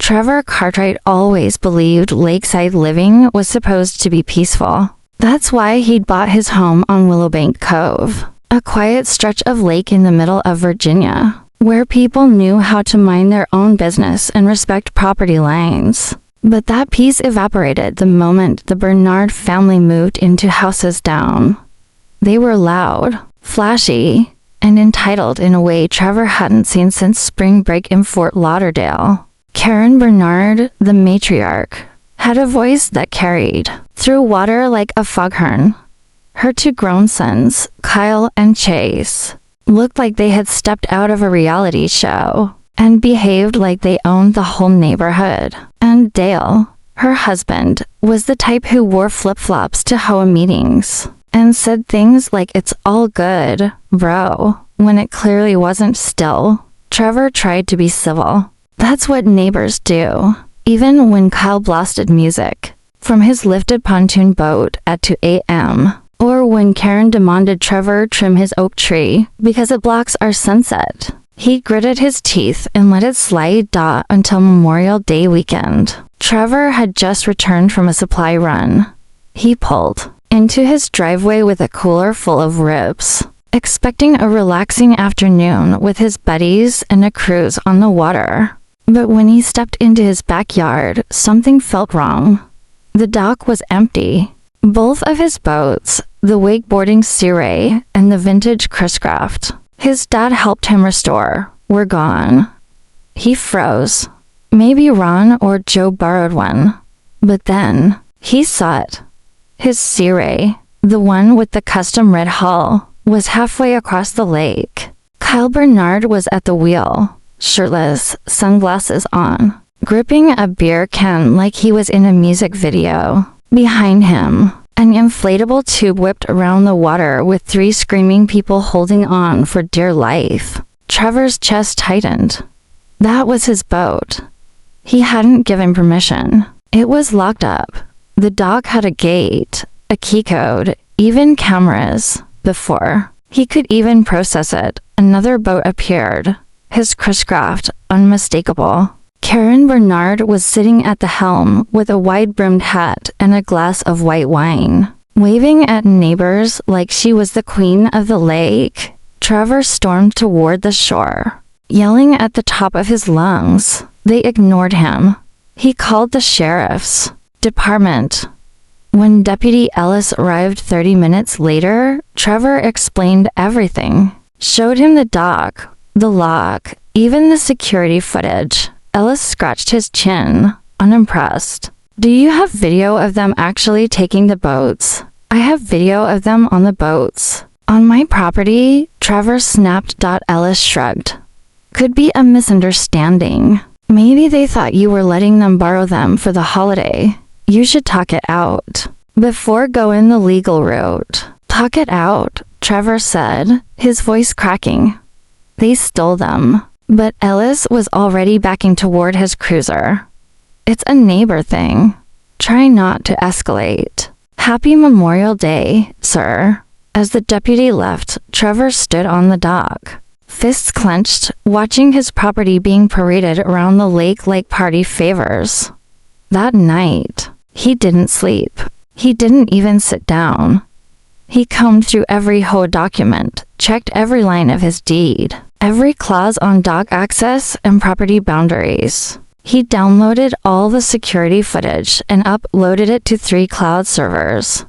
Trevor Cartwright always believed lakeside living was supposed to be peaceful. That's why he'd bought his home on Willowbank Cove, a quiet stretch of lake in the middle of Virginia, where people knew how to mind their own business and respect property lines. But that peace evaporated the moment the Bernard family moved into houses down. They were loud, flashy, and entitled in a way Trevor hadn't seen since spring break in Fort Lauderdale. Karen Bernard, the matriarch, had a voice that carried through water like a foghorn. Her two grown sons, Kyle and Chase, looked like they had stepped out of a reality show and behaved like they owned the whole neighborhood. And Dale, her husband, was the type who wore flip-flops to HOA meetings and said things like "it's all good, bro," when it clearly wasn't. Still, Trevor tried to be civil. That's what neighbors do. Even when Kyle blasted music from his lifted pontoon boat at 2 a.m., or when Karen demanded Trevor trim his oak tree because it blocks our sunset, he gritted his teeth and let it slide until Memorial Day weekend. Trevor had just returned from a supply run. He pulled into his driveway with a cooler full of ribs, expecting a relaxing afternoon with his buddies and a cruise on the water. But when he stepped into his backyard, something felt wrong. The dock was empty. Both of his boats, the wakeboarding Sea Ray and the vintage Chris-Craft his dad helped him restore, were gone. He froze. Maybe Ron or Joe borrowed one. But then, he saw it. His Sea Ray, the one with the custom red hull, was halfway across the lake. Kyle Bernard was at the wheel, shirtless, sunglasses on, gripping a beer can like he was in a music video. Behind him, an inflatable tube whipped around the water with 3 screaming people holding on for dear life. Trevor's chest tightened. That was his boat. He hadn't given permission. It was locked up. The dock had a gate, a key code, even cameras. Before he could even process it, another boat appeared. His Chris-Craft, unmistakable. Karen Bernard was sitting at the helm with a wide-brimmed hat and a glass of white wine, waving at neighbors like she was the queen of the lake. Trevor stormed toward the shore, yelling at the top of his lungs. They ignored him. He called the sheriff's department. When Deputy Ellis arrived 30 minutes later, Trevor explained everything. Showed him the dock, the lock, even the security footage. Ellis scratched his chin, unimpressed. "Do you have video of them actually taking the boats?" "I have video of them on the boats. On my property," Trevor snapped. Ellis shrugged. "Could be a misunderstanding. Maybe they thought you were letting them borrow them for the holiday. You should talk it out before going the legal route." "Talk it out," Trevor said, his voice cracking. "They stole them." But Ellis was already backing toward his cruiser. "It's a neighbor thing. Try not to escalate. Happy Memorial Day, sir." As the deputy left, Trevor stood on the dock, fists clenched, watching his property being paraded around the lake like party favors. That night, he didn't sleep. He didn't even sit down. He combed through every HOA document, checked every line of his deed, every clause on dock access and property boundaries. He downloaded all the security footage and uploaded it to 3 cloud servers.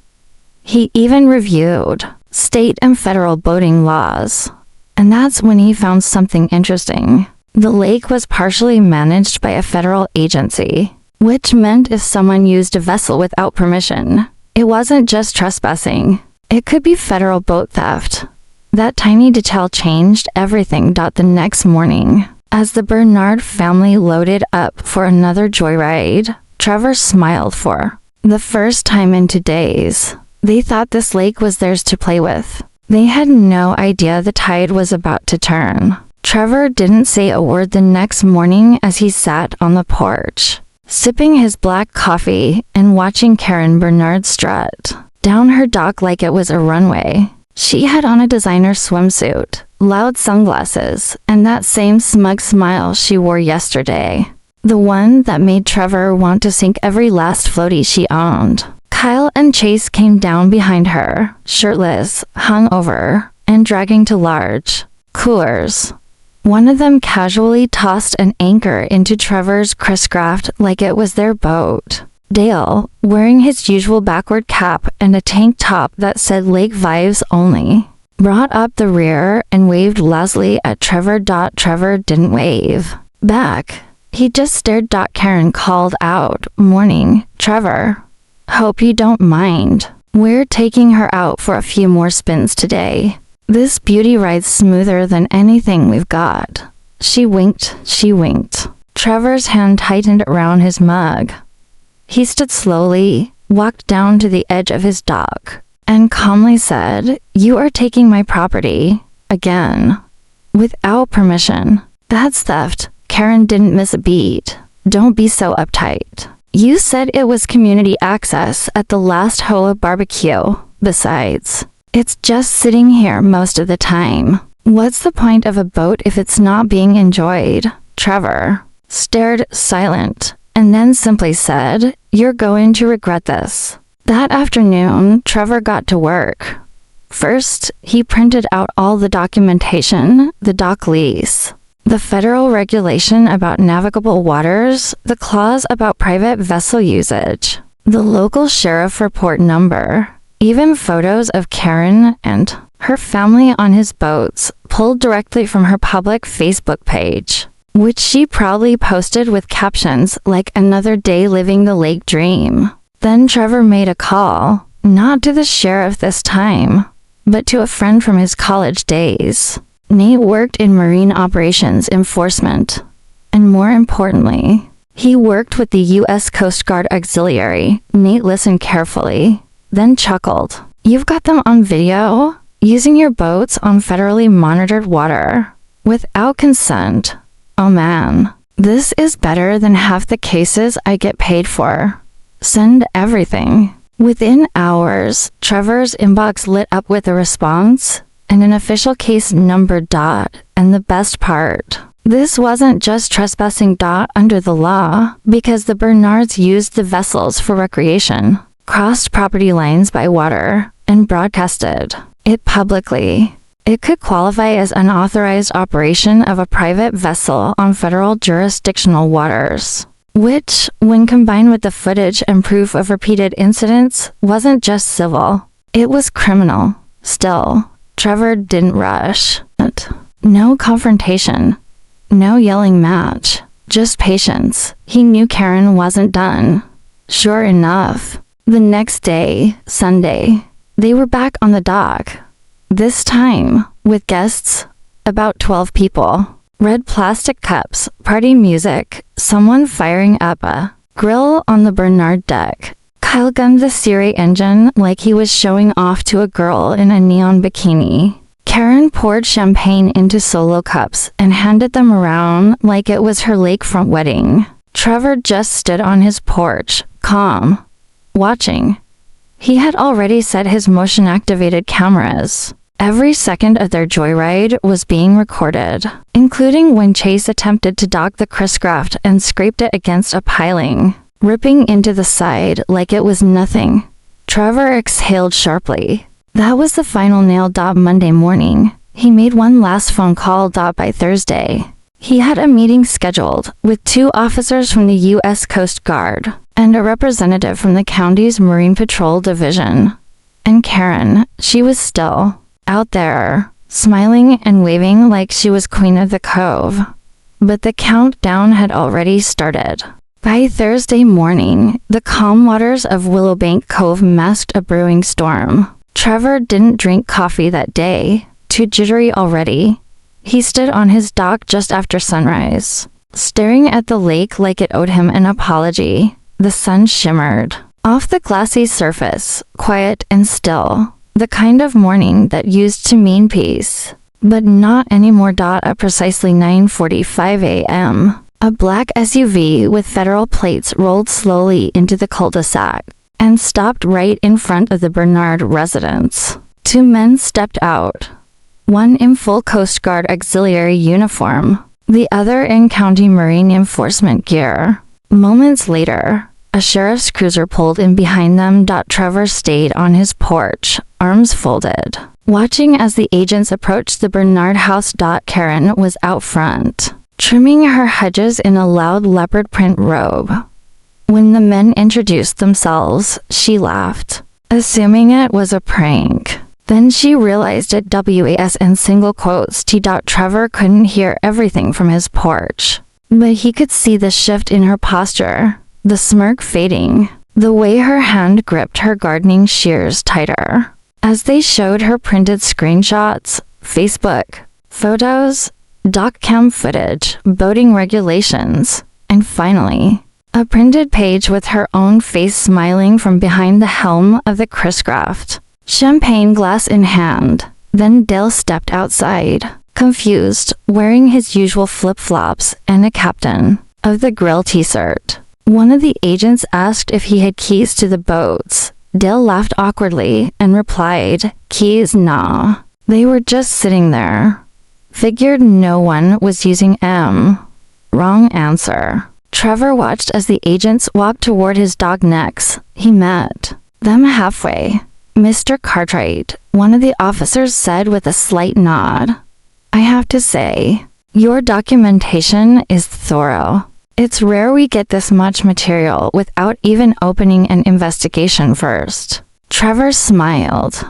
He even reviewed state and federal boating laws. And that's when he found something interesting. The lake was partially managed by a federal agency, which meant if someone used a vessel without permission, it wasn't just trespassing. It could be federal boat theft. That tiny detail changed everything. The next morning, as the Bernard family loaded up for another joyride, Trevor smiled for the first time in 2 days. They thought this lake was theirs to play with. They had no idea the tide was about to turn. Trevor didn't say a word the next morning as he sat on the porch, sipping his black coffee and watching Karen Bernard strut down her dock like it was a runway. She had on a designer swimsuit, loud sunglasses, and that same smug smile she wore yesterday. The one that made Trevor want to sink every last floaty she owned. Kyle and Chase came down behind her, shirtless, hungover, and dragging two large coolers. One of them casually tossed an anchor into Trevor's Chris-craft like it was their boat. Dale, wearing his usual backward cap and a tank top that said Lake Vibes only, brought up the rear and waved loudly at Trevor. Trevor didn't wave back. He just stared. Karen called out, "Morning, Trevor. Hope you don't mind. We're taking her out for a few more spins today. This beauty ride's smoother than anything we've got." She winked. Trevor's hand tightened around his mug. He stood slowly, walked down to the edge of his dock, and calmly said, "You are taking my property. Again. Without permission. That's theft." Karen didn't miss a beat. "Don't be so uptight. You said it was community access at the last Hoa barbecue. Besides, it's just sitting here most of the time. What's the point of a boat if it's not being enjoyed?" Trevor stared silent, and then simply said, "You're going to regret this." That afternoon, Trevor got to work. First, he printed out all the documentation, the dock lease, the federal regulation about navigable waters, the clause about private vessel usage, the local sheriff report number, even photos of Karen and her family on his boats pulled directly from her public Facebook page, which she proudly posted with captions like "Another day living the lake dream." Then Trevor made a call, not to the sheriff this time, but to a friend from his college days. Nate worked in marine operations enforcement, and more importantly, he worked with the U.S. Coast Guard Auxiliary. Nate listened carefully, then chuckled. "You've got them on video? Using your boats on federally monitored water? Without consent? Oh man, this is better than half the cases I get paid for. Send everything." Within hours, Trevor's inbox lit up with a response and an official case number. And the best part, this wasn't just trespassing. Under the law, because the Bernards used the vessels for recreation, crossed property lines by water, and broadcasted it publicly. It could qualify as unauthorized operation of a private vessel on federal jurisdictional waters, which, when combined with the footage and proof of repeated incidents, wasn't just civil. It was criminal. Still, Trevor didn't rush. No confrontation. No yelling match. Just patience. He knew Karen wasn't done. Sure enough, the next day, Sunday, they were back on the dock. This time, with guests, about 12 people. Red plastic cups, party music, someone firing up a grill on the Bernard deck. Kyle gunned the Siri engine like he was showing off to a girl in a neon bikini. Karen poured champagne into solo cups and handed them around like it was her lakefront wedding. Trevor just stood on his porch, calm, watching. He had already set his motion-activated cameras. Every second of their joyride was being recorded, including when Chase attempted to dock the Chris-craft and scraped it against a piling, ripping into the side like it was nothing. Trevor exhaled sharply. That was the final nail. Monday morning, he made one last phone call. By Thursday, he had a meeting scheduled with 2 officers from the U.S. Coast Guard and a representative from the county's Marine Patrol Division. And Karen, she was still out there, smiling and waving like she was queen of the cove. But the countdown had already started. By Thursday morning, the calm waters of Willowbank Cove masked a brewing storm. Trevor didn't drink coffee that day, too jittery already. He stood on his dock just after sunrise, staring at the lake like it owed him an apology. The sun shimmered off the glassy surface, quiet and still. The kind of morning that used to mean peace, but not anymore. At precisely 9:45 a.m., a black SUV with federal plates rolled slowly into the cul-de-sac and stopped right in front of the Bernard residence. 2 men stepped out, one in full Coast Guard auxiliary uniform, the other in county marine enforcement gear. Moments later, a sheriff's cruiser pulled in behind them. Trevor stayed on his porch, arms folded, watching as the agents approached the Bernard house. Karen was out front, trimming her hedges in a loud leopard print robe. When the men introduced themselves, she laughed, assuming it was a prank. Then she realized it was in single quotes. Trevor couldn't hear everything from his porch, but he could see the shift in her posture, the smirk fading, the way her hand gripped her gardening shears tighter. As they showed her printed screenshots, Facebook, photos, dock cam footage, boating regulations, and finally, a printed page with her own face smiling from behind the helm of the Chris-Craft, champagne glass in hand. Then Dale stepped outside, confused, wearing his usual flip-flops and a captain of the grill t-shirt. One of the agents asked if he had keys to the boats. Dale laughed awkwardly and replied, "Keys, nah. They were just sitting there." Figured no one was using M. Wrong answer. Trevor watched as the agents walked toward his dock necks. He met them halfway. "Mr. Cartwright," one of the officers said with a slight nod. "I have to say, your documentation is thorough. It's rare we get this much material without even opening an investigation first." Trevor smiled.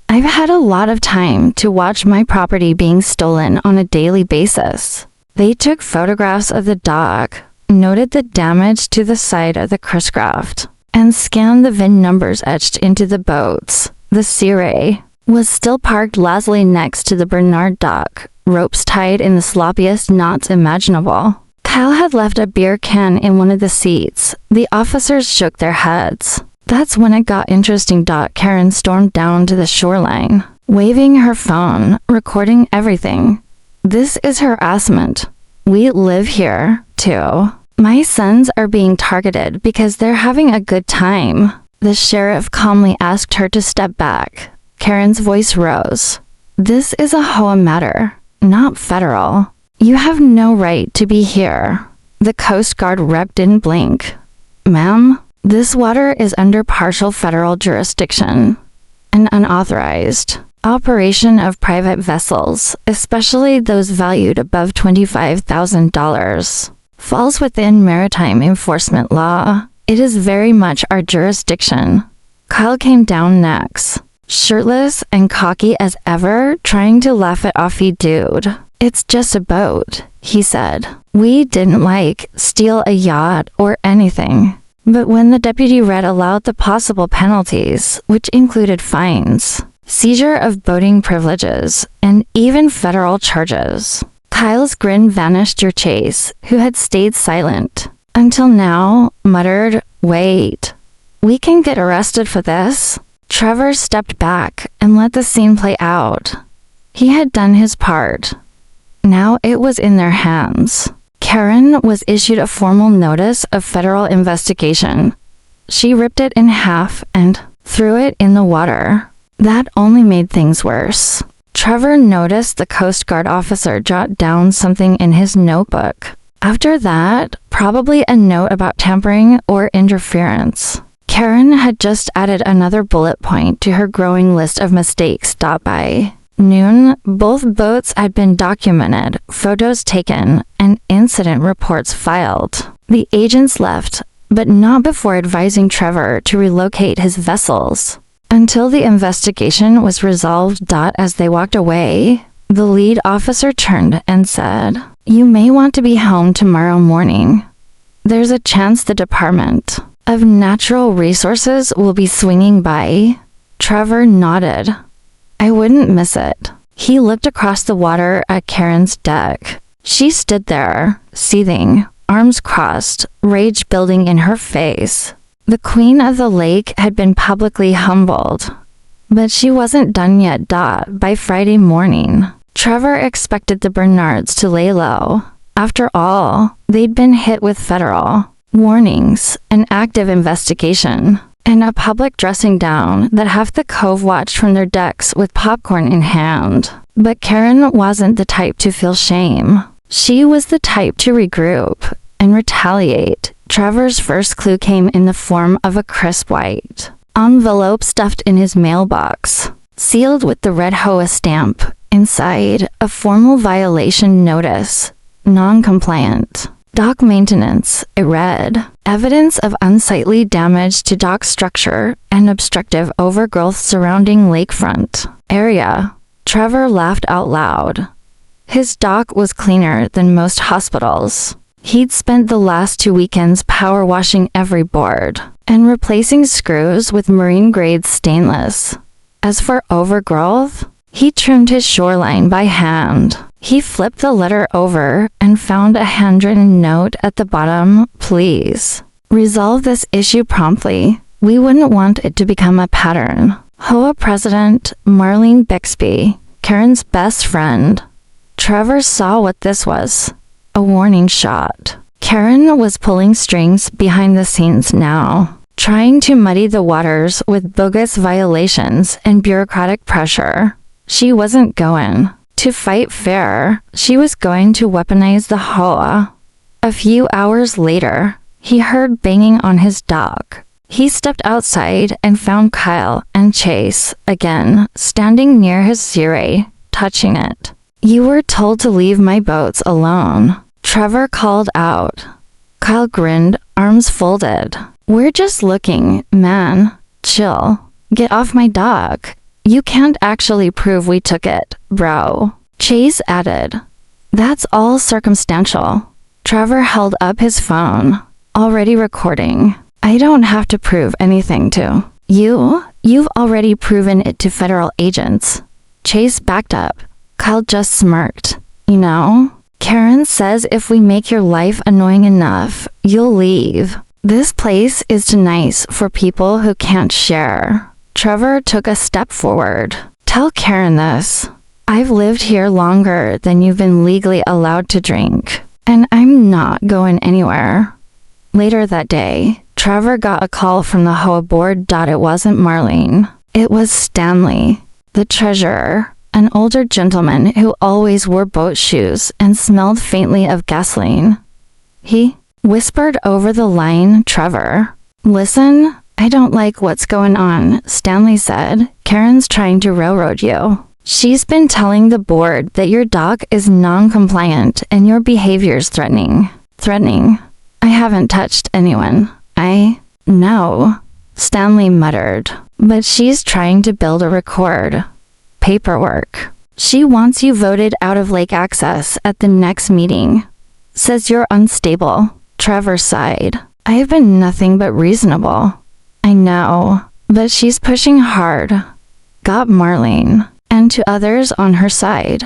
"I've had a lot of time to watch my property being stolen on a daily basis." They took photographs of the dock, noted the damage to the side of the Chris-Craft, and scanned the VIN numbers etched into the boats. The Sea Ray was still parked lazily next to the Bernard dock, ropes tied in the sloppiest knots imaginable. Kyle had left a beer can in one of the seats. The officers shook their heads. That's when it got interesting. Karen stormed down to the shoreline, waving her phone, recording everything. "This is harassment. We live here, too. My sons are being targeted because they're having a good time." The sheriff calmly asked her to step back. Karen's voice rose. "This is a HOA matter, not federal. You have no right to be here." The Coast Guard rep didn't blink. "Ma'am, this water is under partial federal jurisdiction. An unauthorized operation of private vessels, especially those valued above $25,000, falls within maritime enforcement law. It is very much our jurisdiction." Kyle came down next, shirtless and cocky as ever, trying to laugh it off. "Dude, it's just a boat," he said. "We didn't steal a yacht or anything." But when the deputy read aloud the possible penalties, which included fines, seizure of boating privileges, and even federal charges, Kyle's grin vanished. Chase, who had stayed silent until now, muttered, "Wait, we can get arrested for this?" Trevor stepped back and let the scene play out. He had done his part. Now it was in their hands. Karen was issued a formal notice of federal investigation. She ripped it in half and threw it in the water. That only made things worse. Trevor noticed the Coast Guard officer jot down something in his notebook. After that, probably a note about tampering or interference. Karen had just added another bullet point to her growing list of mistakes. By noon, both boats had been documented, photos taken, and incident reports filed. The agents left, but not before advising Trevor to relocate his vessels until the investigation was resolved. As they walked away, the lead officer turned and said, "You may want to be home tomorrow morning. There's a chance the Department of Natural Resources will be swinging by." Trevor nodded. "I wouldn't miss it." He looked across the water at Karen's deck. She stood there, seething, arms crossed, rage building in her face. The queen of the lake had been publicly humbled, but she wasn't done yet. By Friday morning, Trevor expected the Bernards to lay low. After all, they'd been hit with federal warnings, an active investigation, and a public dressing down that half the cove watched from their decks with popcorn in hand. But Karen wasn't the type to feel shame. She was the type to regroup and retaliate. Trevor's first clue came in the form of a crisp white envelope stuffed in his mailbox, sealed with the red HOA stamp. Inside, a formal violation notice. Non-compliant. Dock maintenance, it read. Evidence of unsightly damage to dock structure and obstructive overgrowth surrounding lakefront area. Trevor laughed out loud. His dock was cleaner than most hospitals. He'd spent the last 2 weekends power washing every board and replacing screws with marine-grade stainless. As for overgrowth, he trimmed his shoreline by hand. He flipped the letter over and found a handwritten note at the bottom. Please resolve this issue promptly. We wouldn't want it to become a pattern. HOA President Marlene Bixby, Karen's best friend. Trevor saw what this was. A warning shot. Karen was pulling strings behind the scenes now, trying to muddy the waters with bogus violations and bureaucratic pressure. She wasn't going to fight fair. She was going to weaponize the HOA. A few hours later, he heard banging on his dock. He stepped outside and found Kyle and Chase, again, standing near his Ziri, touching it. You were told to leave my boats alone, Trevor called out. Kyle grinned, arms folded. We're just looking, man. Chill. Get off my dock. You can't actually prove we took it, bro. Chase added. That's all circumstantial. Trevor held up his phone. Already recording. I don't have to prove anything to you. You've already proven it to federal agents. Chase backed up. Kyle just smirked. You know, Karen says if we make your life annoying enough, you'll leave. This place is too nice for people who can't share. Trevor took a step forward. Tell Karen this. I've lived here longer than you've been legally allowed to drink, and I'm not going anywhere. Later that day, Trevor got a call from the HOA board. It wasn't Marlene. It was Stanley, the treasurer, an older gentleman who always wore boat shoes and smelled faintly of gasoline. He whispered over the line, Trevor. Listen, I don't like what's going on, Stanley said. Karen's trying to railroad you. She's been telling the board that your dock is non-compliant and your behavior's threatening. Threatening? I haven't touched anyone. I know, Stanley muttered. But she's trying to build a record. Paperwork. She wants you voted out of lake access at the next meeting. Says you're unstable. Trevor sighed. I've been nothing but reasonable. I know, but she's pushing hard. Got Marlene, and to others on her side.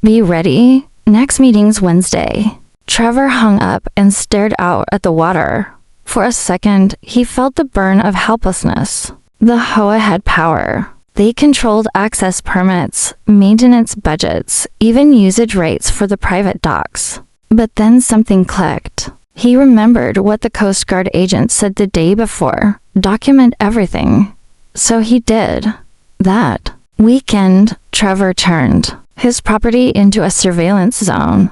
Be ready. Next meeting's Wednesday. Trevor hung up and stared out at the water. For a second, he felt the burn of helplessness. The HOA had power. They controlled access permits, maintenance budgets, even usage rates for the private docks. But then something clicked. He remembered what the Coast Guard agent said the day before. Document everything. So he did. That weekend, Trevor turned his property into a surveillance zone.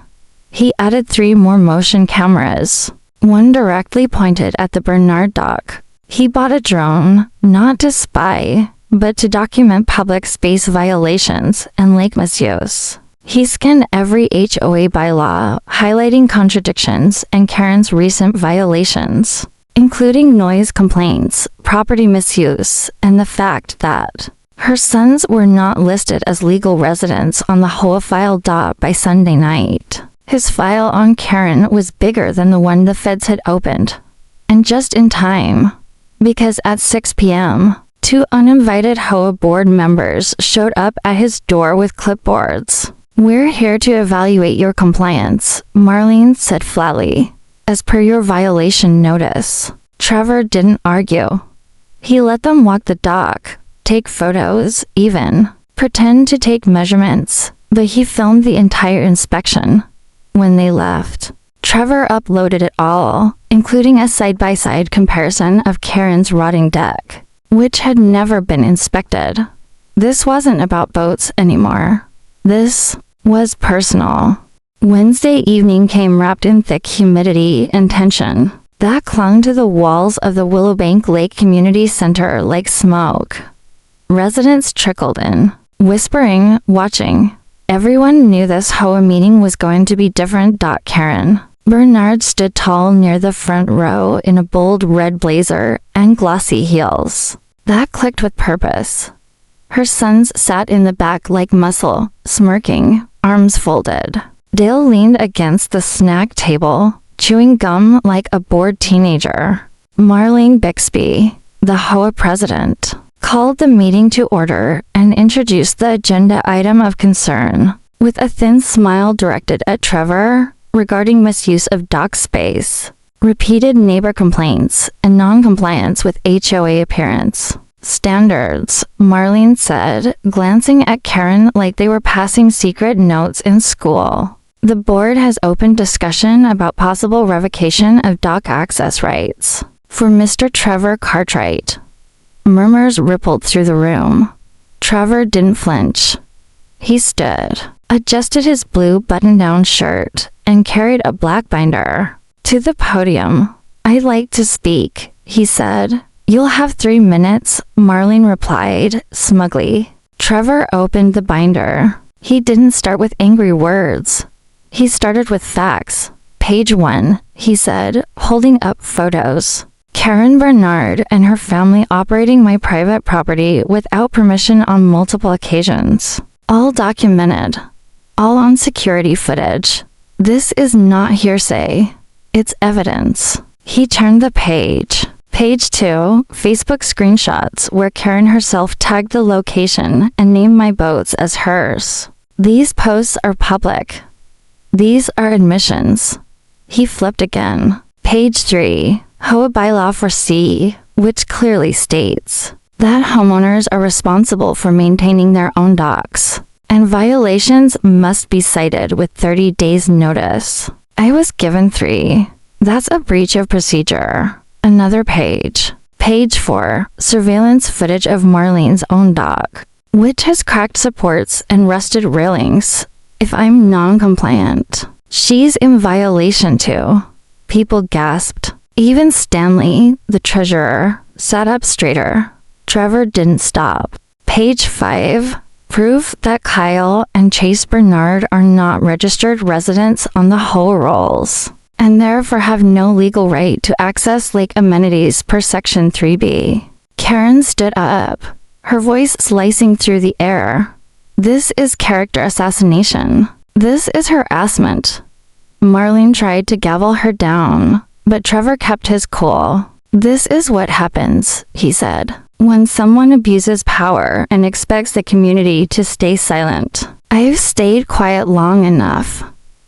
He added 3 more motion cameras, one directly pointed at the Bernard dock. He bought a drone, not to spy, but to document public space violations and lake misuse. He scanned every HOA bylaw, highlighting contradictions and Karen's recent violations, including noise complaints, property misuse, and the fact that her sons were not listed as legal residents on the HOA file. By Sunday night, his file on Karen was bigger than the one the feds had opened. And just in time, because at 6 p.m., 2 uninvited HOA board members showed up at his door with clipboards. We're here to evaluate your compliance, Marlene said flatly. As per your violation notice. Trevor didn't argue. He let them walk the dock, take photos, even pretend to take measurements, but he filmed the entire inspection. When they left, Trevor uploaded it all, including a side-by-side comparison of Karen's rotting deck, which had never been inspected. This wasn't about boats anymore. This was personal. Wednesday evening came wrapped in thick humidity and tension that clung to the walls of the Willowbank Lake Community Center like smoke. Residents trickled in, whispering, watching. Everyone knew this HOA meeting was going to be different. Karen Bernard stood tall near the front row in a bold red blazer and glossy heels that clicked with purpose. Her sons sat in the back like muscle, smirking, arms folded. Dale leaned against the snack table, chewing gum like a bored teenager. Marlene Bixby, the HOA president, called the meeting to order and introduced the agenda item of concern, with a thin smile directed at Trevor regarding misuse of dock space, repeated neighbor complaints, and non-compliance with HOA appearance standards, Marlene said, glancing at Karen like they were passing secret notes in school. The board has opened discussion about possible revocation of dock access rights for Mr. Trevor Cartwright. Murmurs rippled through the room. Trevor didn't flinch. He stood, adjusted his blue button-down shirt, and carried a black binder to the podium. "I'd like to speak," he said. "You'll have 3 minutes," Marlene replied, smugly. Trevor opened the binder. He didn't start with angry words. He started with facts. "Page 1, he said, holding up photos. "Karen Bernard and her family operating my private property without permission on multiple occasions. All documented. All on security footage. This is not hearsay. It's evidence." He turned the page. Page 2, Facebook screenshots where Karen herself tagged the location and named my boats as hers. "These posts are public. These are admissions." He flipped again. Page 3, HOA bylaw for C, which clearly states that homeowners are responsible for maintaining their own docks, and violations must be cited with 30 days notice. I was given 3. That's a breach of procedure. Another page. Page 4, surveillance footage of Marlene's own dock, which has cracked supports and rusted railings. If I'm non-compliant, she's in violation too. People gasped. Even Stanley, the treasurer, sat up straighter. Trevor didn't stop. Page 5, proof that Kyle and Chase Bernard are not registered residents on the HOA rolls, and therefore have no legal right to access lake amenities per Section 3B. Karen stood up, her voice slicing through the air. "This is character assassination. This is harassment." Marlene tried to gavel her down, but Trevor kept his cool. "This is what happens," he said, "when someone abuses power and expects the community to stay silent. I've stayed quiet long enough.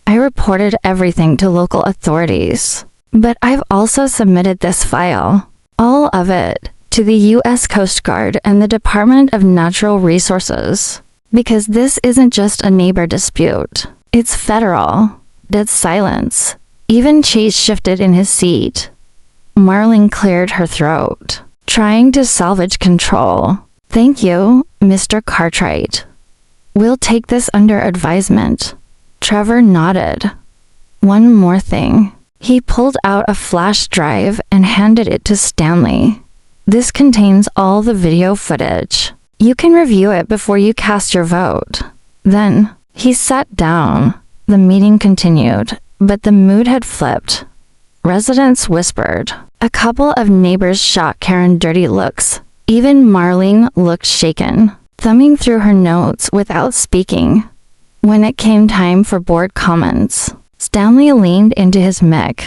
I reported everything to local authorities, but I've also submitted this file, all of it, to the U.S. Coast Guard and the Department of Natural Resources, because this isn't just a neighbor dispute. It's federal." Dead silence. Even Chase shifted in his seat. Marlene cleared her throat, trying to salvage control. "Thank you, Mr. Cartwright. We'll take this under advisement." Trevor nodded. "One more thing." He pulled out a flash drive and handed it to Stanley. "This contains all the video footage. You can review it before you cast your vote." Then he sat down. The meeting continued, but the mood had flipped. Residents whispered. A couple of neighbors shot Karen dirty looks. Even Marlene looked shaken, thumbing through her notes without speaking. When it came time for board comments, Stanley leaned into his mic.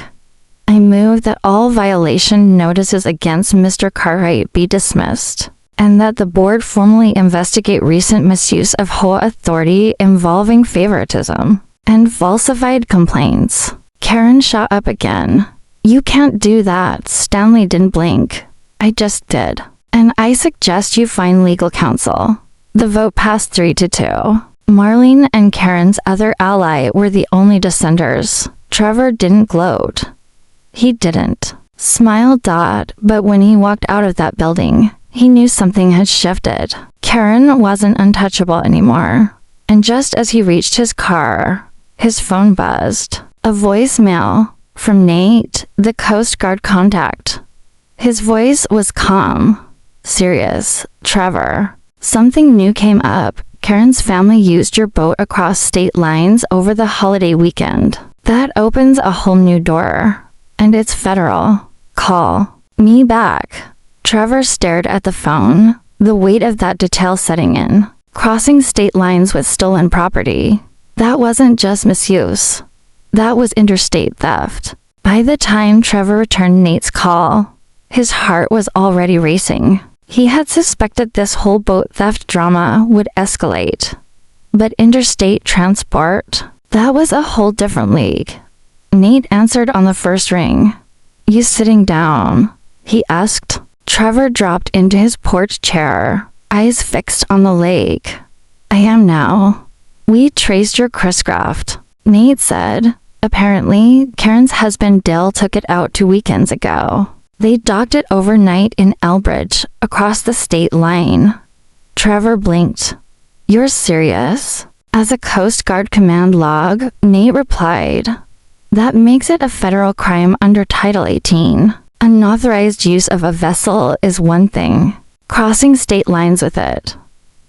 "I move that all violation notices against Mr. Cartwright be dismissed, and that the board formally investigate recent misuse of HOA authority involving favoritism and falsified complaints." Karen shot up again. "You can't do that." Stanley didn't blink. "I just did. And I suggest you find legal counsel." The vote passed 3-2. Marlene and Karen's other ally were the only dissenters. Trevor didn't gloat. He didn't smile. But when he walked out of that building, he knew something had shifted. Karen wasn't untouchable anymore. And just as he reached his car, His phone buzzed. A voicemail from Nate, the Coast Guard contact. His voice was calm. Serious. Trevor. Something new came up. Karen's family used your boat across state lines over the holiday weekend. That opens a whole new door. And it's federal. Call me back. Trevor stared at the phone, the weight of that detail setting in. Crossing state lines with stolen property. That wasn't just misuse. That was interstate theft. By the time Trevor returned Nate's call, his heart was already racing. He had suspected this whole boat theft drama would escalate. But interstate transport, that was a whole different league. Nate answered on the first ring. You sitting down? He asked. Trevor dropped into his porch chair, eyes fixed on the lake. I am now. We traced your Chris-craft, Nate said. Apparently, Karen's husband Dale took it out 2 weekends ago. They docked it overnight in Elbridge, across the state line. Trevor blinked. You're serious? As a Coast Guard command log, Nate replied. That makes it a federal crime under Title 18. Unauthorized use of a vessel is one thing. Crossing state lines with it,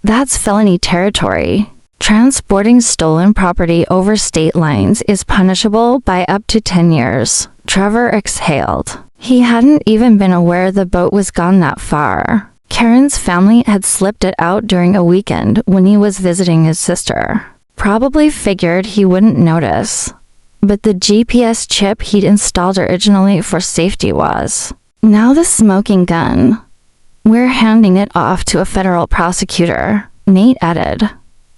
that's felony territory. Transporting stolen property over state lines is punishable by up to 10 years. Trevor exhaled. He hadn't even been aware the boat was gone that far. Karen's family had slipped it out during a weekend when he was visiting his sister. Probably figured he wouldn't notice. But the GPS chip he'd installed originally for safety was. Now the smoking gun. We're handing it off to a federal prosecutor, Nate added.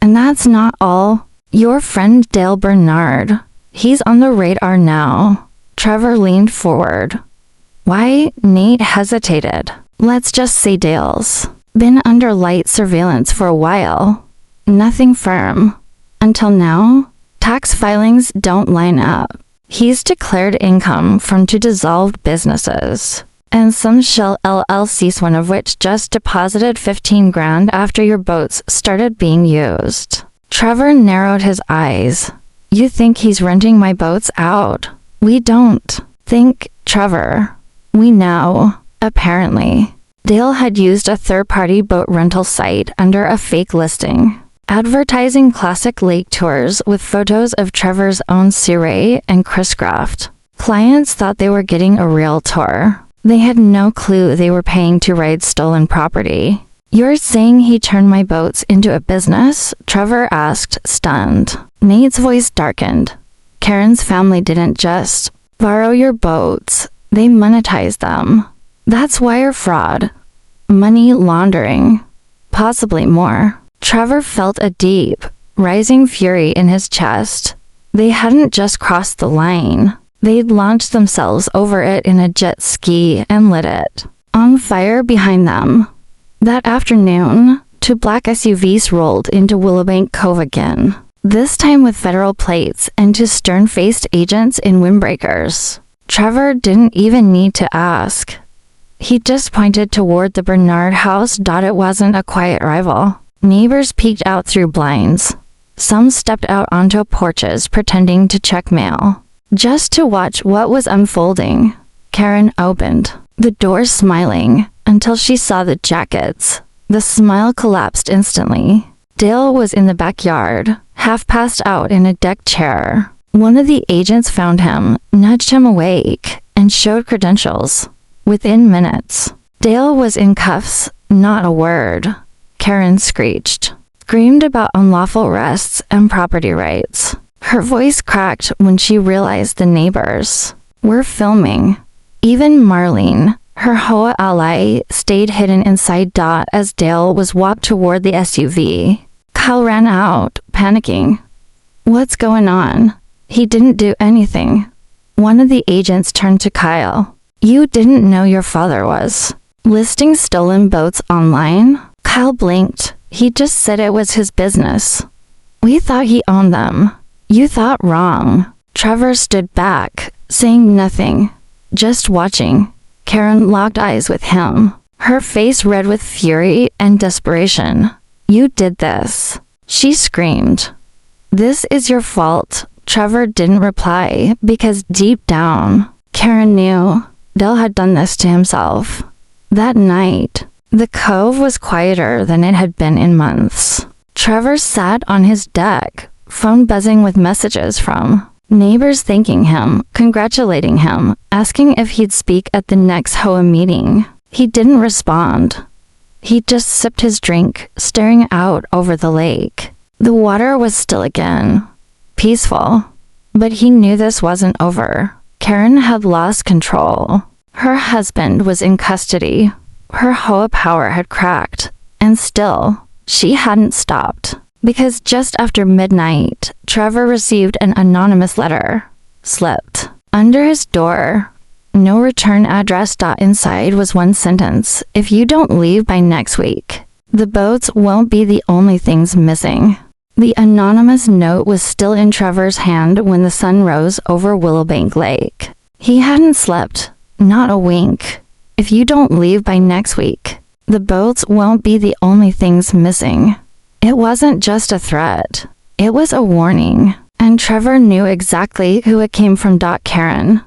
And that's not all. Your friend Dale Bernard. He's on the radar now. Trevor leaned forward. Why? Nate hesitated. Let's just say Dale's been under light surveillance for a while. Nothing firm. Until now, tax filings don't line up. He's declared income from 2 dissolved businesses. And some shell LLCs, one of which just deposited $15,000 after your boats started being used. Trevor narrowed his eyes. You think he's renting my boats out? We don't think, Trevor. We know, apparently. Dale had used a third-party boat rental site under a fake listing, advertising classic lake tours with photos of Trevor's own Sea Ray and Chris-craft. Clients thought they were getting a real tour. They had no clue they were paying to ride stolen property. You're saying he turned my boats into a business? Trevor asked, stunned. Nate's voice darkened. Karen's family didn't just borrow your boats. They monetized them. That's wire fraud. Money laundering. Possibly more. Trevor felt a deep, rising fury in his chest. They hadn't just crossed the line. They'd launched themselves over it in a jet ski and lit it on fire behind them. That afternoon, 2 black SUVs rolled into Willowbank Cove again, this time with federal plates and 2 stern-faced agents in windbreakers. Trevor didn't even need to ask. He just pointed toward the Bernard house. It wasn't a quiet rival. Neighbors peeked out through blinds. Some stepped out onto porches pretending to check mail, just to watch what was unfolding. Karen opened the door smiling until she saw the jackets. The smile collapsed instantly. Dale was in the backyard, half passed out in a deck chair. One of the agents found him, nudged him awake, and showed credentials. Within minutes, Dale was in cuffs, not a word. Karen screeched, screamed about unlawful arrests and property rights. Her voice cracked when she realized the neighbors were filming. Even Marlene, her Hoa ally, stayed hidden inside Dot as Dale was walked toward the SUV. Kyle ran out, panicking. What's going on? He didn't do anything. One of the agents turned to Kyle. You didn't know your father was listing stolen boats online? Kyle blinked. He just said it was his business. We thought he owned them. You thought wrong. Trevor stood back, saying nothing, just watching. Karen locked eyes with him, her face red with fury and desperation. You did this. She screamed. This is your fault. Trevor didn't reply because deep down, Karen knew Dale had done this to himself. That night, the cove was quieter than it had been in months. Trevor sat on his deck, phone buzzing with messages from neighbors thanking him, congratulating him, asking if he'd speak at the next HOA meeting. He didn't respond. He just sipped his drink, staring out over the lake. The water was still again, peaceful. But he knew this wasn't over. Karen had lost control. Her husband was in custody. Her HOA power had cracked. And still, she hadn't stopped. Because just after midnight, Trevor received an anonymous letter. Slipped under his door. No return address. Inside was one sentence. If you don't leave by next week, the boats won't be the only things missing. The anonymous note was still in Trevor's hand when the sun rose over Willowbank Lake. He hadn't slept. Not a wink. If you don't leave by next week, the boats won't be the only things missing. It wasn't just a threat. It was a warning. And Trevor knew exactly who it came from. Karen.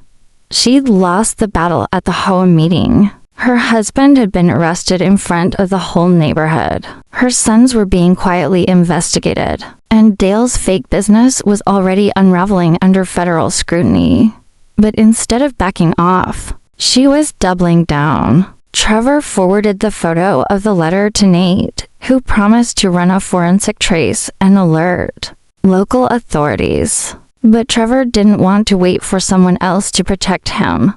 She'd lost the battle at the HOA meeting. Her husband had been arrested in front of the whole neighborhood. Her sons were being quietly investigated. And Dale's fake business was already unraveling under federal scrutiny. But instead of backing off, she was doubling down. Trevor forwarded the photo of the letter to Nate, who promised to run a forensic trace and alert local authorities. But Trevor didn't want to wait for someone else to protect him.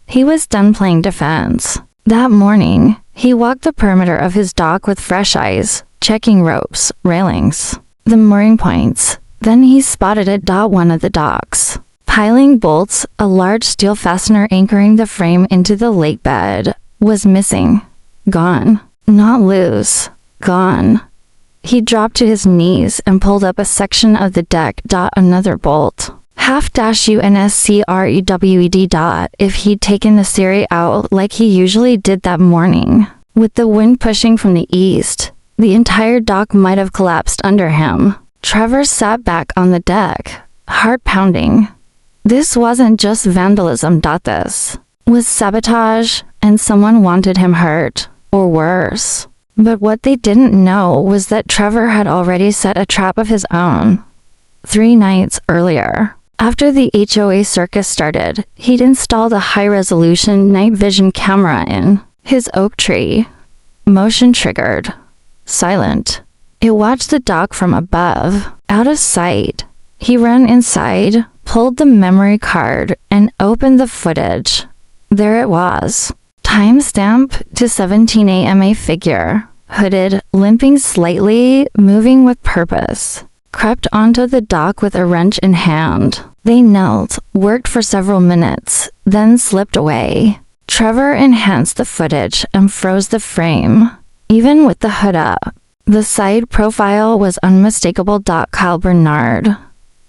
He was done playing defense. That morning, he walked the perimeter of his dock with fresh eyes, checking ropes, railings, the mooring points. Then he spotted one of the docks. Piling bolts, a large steel fastener anchoring the frame into the lake bed, was missing. Gone. Not loose. Gone. He dropped to his knees and pulled up a section of the deck. Another bolt. Half-UNSCREWED. If he'd taken the Siri out like he usually did that morning, with the wind pushing from the east, the entire dock might have collapsed under him. Trevor sat back on the deck, heart pounding. This wasn't just vandalism. This was sabotage, and someone wanted him hurt, or worse. But what they didn't know was that Trevor had already set a trap of his own. 3 nights earlier, after the HOA circus started, he'd installed a high-resolution night vision camera in his oak tree. Motion-triggered. Silent. It watched the dock from above, out of sight. He ran inside, pulled the memory card, and opened the footage. There it was. Timestamp to 17 a.m. A figure, hooded, limping slightly, moving with purpose, crept onto the dock with a wrench in hand. They knelt, worked for several minutes, then slipped away. Trevor enhanced the footage and froze the frame. Even with the hood up, the side profile was unmistakable. Kyle Bernard.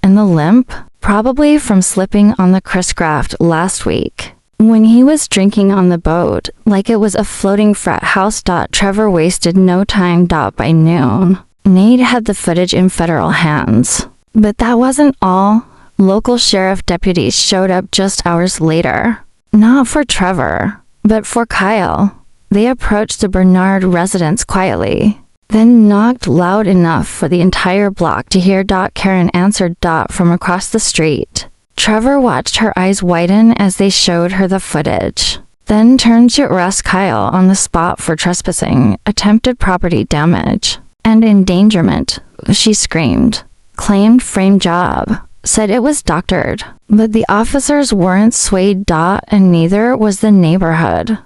And the limp? Probably from slipping on the Chris Graft last week, when he was drinking on the boat like it was a floating frat house. Trevor wasted no time. By noon, Nate had the footage in federal hands. But that wasn't all. Local sheriff deputies showed up just hours later. Not for Trevor, but for Kyle. They approached the Bernard residence quietly, then knocked loud enough for the entire block to hear. Karen answered from across the street. Trevor watched her eyes widen as they showed her the footage, then turned to arrest Kyle on the spot for trespassing, attempted property damage, and endangerment. She screamed, claimed frame job, said it was doctored, but the officers weren't swayed. And neither was the neighborhood.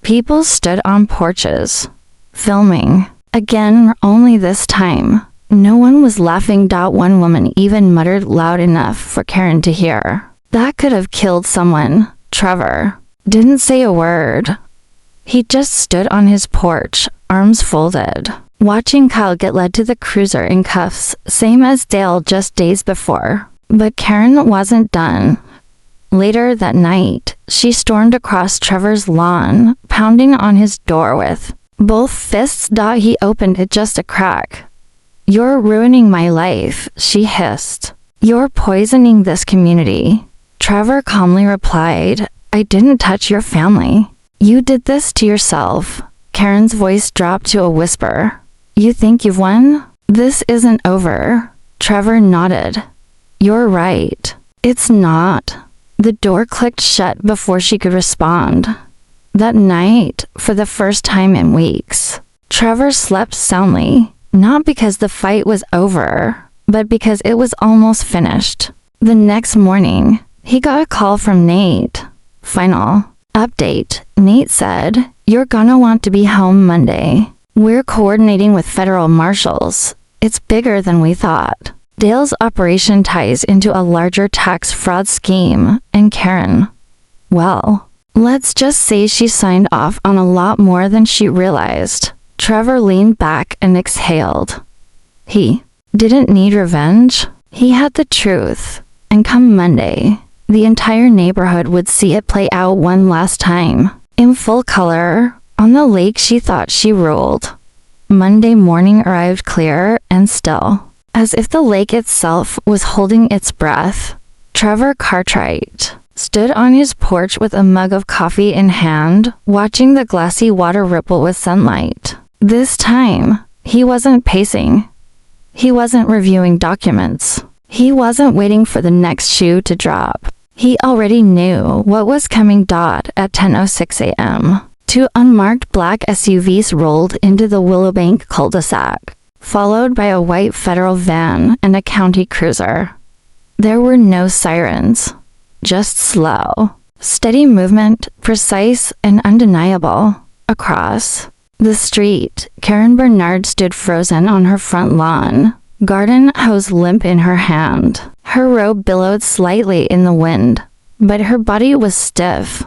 People stood on porches, filming. Again, only this time, no one was laughing. One woman even muttered loud enough for Karen to hear. That could have killed someone. Trevor didn't say a word. He just stood on his porch, arms folded, watching Kyle get led to the cruiser in cuffs, same as Dale just days before. But Karen wasn't done. Later that night, she stormed across Trevor's lawn, pounding on his door with both fists. He opened it just a crack. "You're ruining my life," she hissed. "You're poisoning this community." Trevor calmly replied, "I didn't touch your family. You did this to yourself." Karen's voice dropped to a whisper. "You think you've won? This isn't over." Trevor nodded. "You're right. It's not." The door clicked shut before she could respond. That night, for the first time in weeks, Trevor slept soundly, not because the fight was over, but because it was almost finished. The next morning, he got a call from Nate. "Final update," Nate said. "You're gonna want to be home Monday. We're coordinating with federal marshals. It's bigger than we thought." Dale's operation ties into a larger tax fraud scheme, and Karen, well, let's just say she signed off on a lot more than she realized. Trevor leaned back and exhaled. He didn't need revenge. He had the truth. And come Monday, the entire neighborhood would see it play out one last time, in full color, on the lake she thought she ruled. Monday morning arrived clear and still, as if the lake itself was holding its breath. Trevor Cartwright stood on his porch with a mug of coffee in hand, watching the glassy water ripple with sunlight. This time, he wasn't pacing. He wasn't reviewing documents. He wasn't waiting for the next shoe to drop. He already knew what was coming. At 10:06 a.m., two unmarked black SUVs rolled into the Willowbank cul-de-sac, followed by a white federal van and a county cruiser. There were no sirens, just slow, steady movement, precise and undeniable. Across the street, Karen Bernard stood frozen on her front lawn, garden hose limp in her hand. Her robe billowed slightly in the wind, but her body was stiff.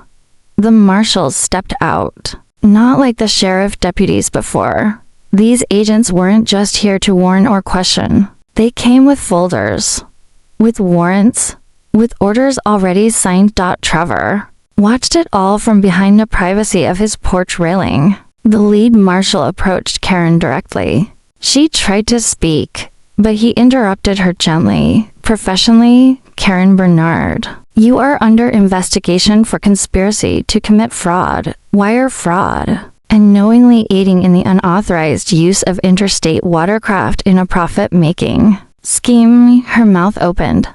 The marshals stepped out, not like the sheriff deputies before. These agents weren't just here to warn or question. They came with folders, with warrants, with orders already signed. Trevor watched it all from behind the privacy of his porch railing. The lead marshal approached Karen directly. She tried to speak, but he interrupted her gently. "Professionally, Karen Bernard, you are under investigation for conspiracy to commit fraud, wire fraud, and knowingly aiding in the unauthorized use of interstate watercraft in a profit-making scheme." Her mouth opened.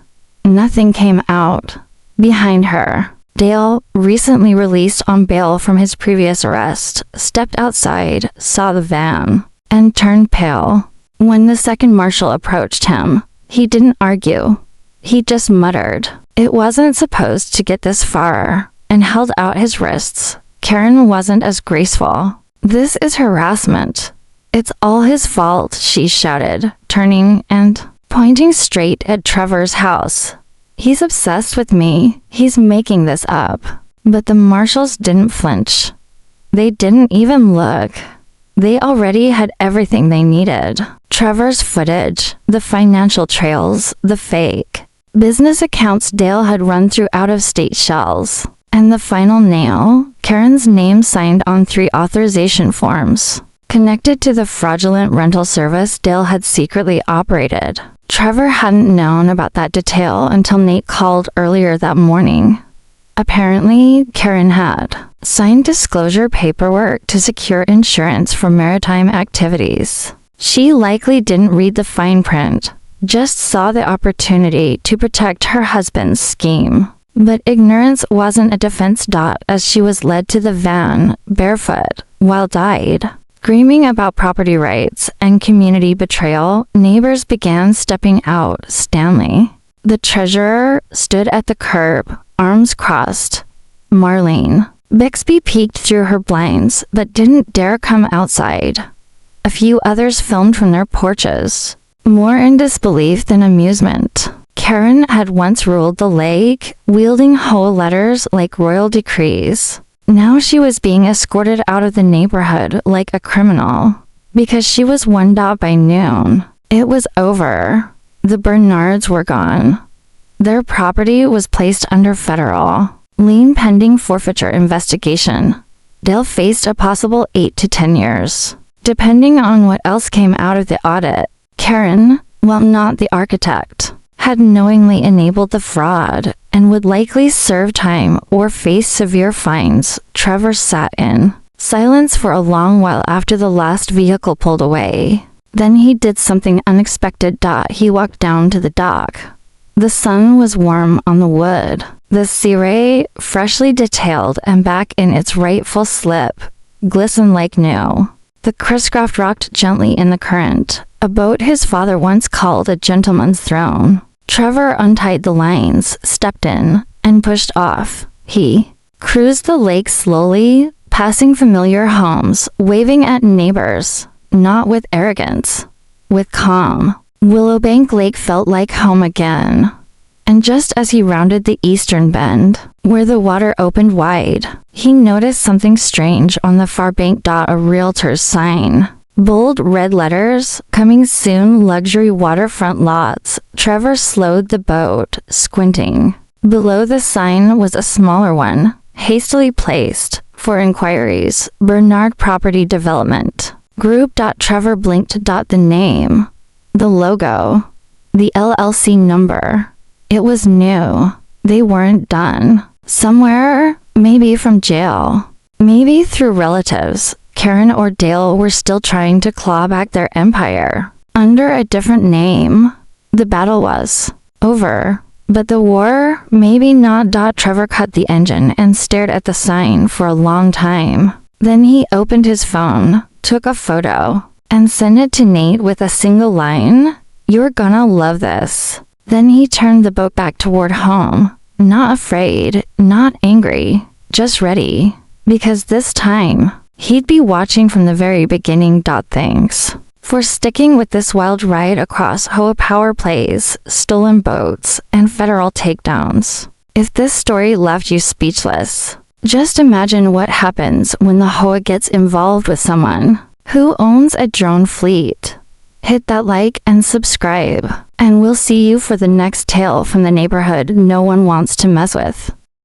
Nothing came out. Behind her, Dale, recently released on bail from his previous arrest, stepped outside, saw the van, and turned pale. When the second marshal approached him, he didn't argue. He just muttered, "It wasn't supposed to get this far," and held out his wrists. Karen wasn't as graceful. "This is harassment. It's all his fault," she shouted, turning and pointing straight at Trevor's house. "He's obsessed with me. He's making this up." But the marshals didn't flinch. They didn't even look. They already had everything they needed. Trevor's footage, the financial trails, the fake business accounts Dale had run through out-of-state shells, and the final nail, Karen's name signed on 3 authorization forms, connected to the fraudulent rental service Dale had secretly operated. Trevor hadn't known about that detail until Nate called earlier that morning. Apparently, Karen had signed disclosure paperwork to secure insurance for maritime activities. She likely didn't read the fine print, just saw the opportunity to protect her husband's scheme. But ignorance wasn't a defense. As she was led to the van, barefoot, while died, screaming about property rights and community betrayal, neighbors began stepping out. Stanley, the treasurer, stood at the curb, arms crossed. Marlene Bixby peeked through her blinds, but didn't dare come outside. A few others filmed from their porches, more in disbelief than amusement. Karen had once ruled the lake, wielding whole letters like royal decrees. Now she was being escorted out of the neighborhood like a criminal, because she was won by noon. It was over. The Bernards were gone. Their property was placed under federal lien pending forfeiture investigation. Dale faced a possible 8 to 10 years, depending on what else came out of the audit. Karen, well, not the architect, had knowingly enabled the fraud and would likely serve time or face severe fines. Trevor sat in silence for a long while after the last vehicle pulled away. Then he did something unexpected. He walked down to the dock. The sun was warm on the wood. The sea ray, freshly detailed and back in its rightful slip, glistened like new. The Chris-craft rocked gently in the current, a boat his father once called a gentleman's throne. Trevor untied the lines, stepped in, and pushed off. He cruised the lake slowly, passing familiar homes, waving at neighbors, not with arrogance, with calm. Willowbank Lake felt like home again. And just as he rounded the eastern bend, where the water opened wide, he noticed something strange on the far bank. A realtor's sign. Bold red letters, coming soon, luxury waterfront lots. Trevor slowed the boat, squinting. Below the sign was a smaller one, hastily placed, for inquiries, Bernard Property Development Group. Trevor blinked. The name, the logo, the LLC number. It was new. They weren't done. Somewhere, maybe from jail, maybe through relatives, Karen or Dale were still trying to claw back their empire under a different name. The battle was over, but the war, maybe not. Trevor cut the engine and stared at the sign for a long time. Then he opened his phone, took a photo, and sent it to Nate with a single line, "You're gonna love this." Then he turned the boat back toward home, not afraid, not angry, just ready, because this time, he'd be watching from the very beginning. Thanks for sticking with this wild ride across Hoa power plays, stolen boats, and federal takedowns. If this story left you speechless, just imagine what happens when the Hoa gets involved with someone who owns a drone fleet. Hit that like and subscribe, and we'll see you for the next tale from the neighborhood no one wants to mess with.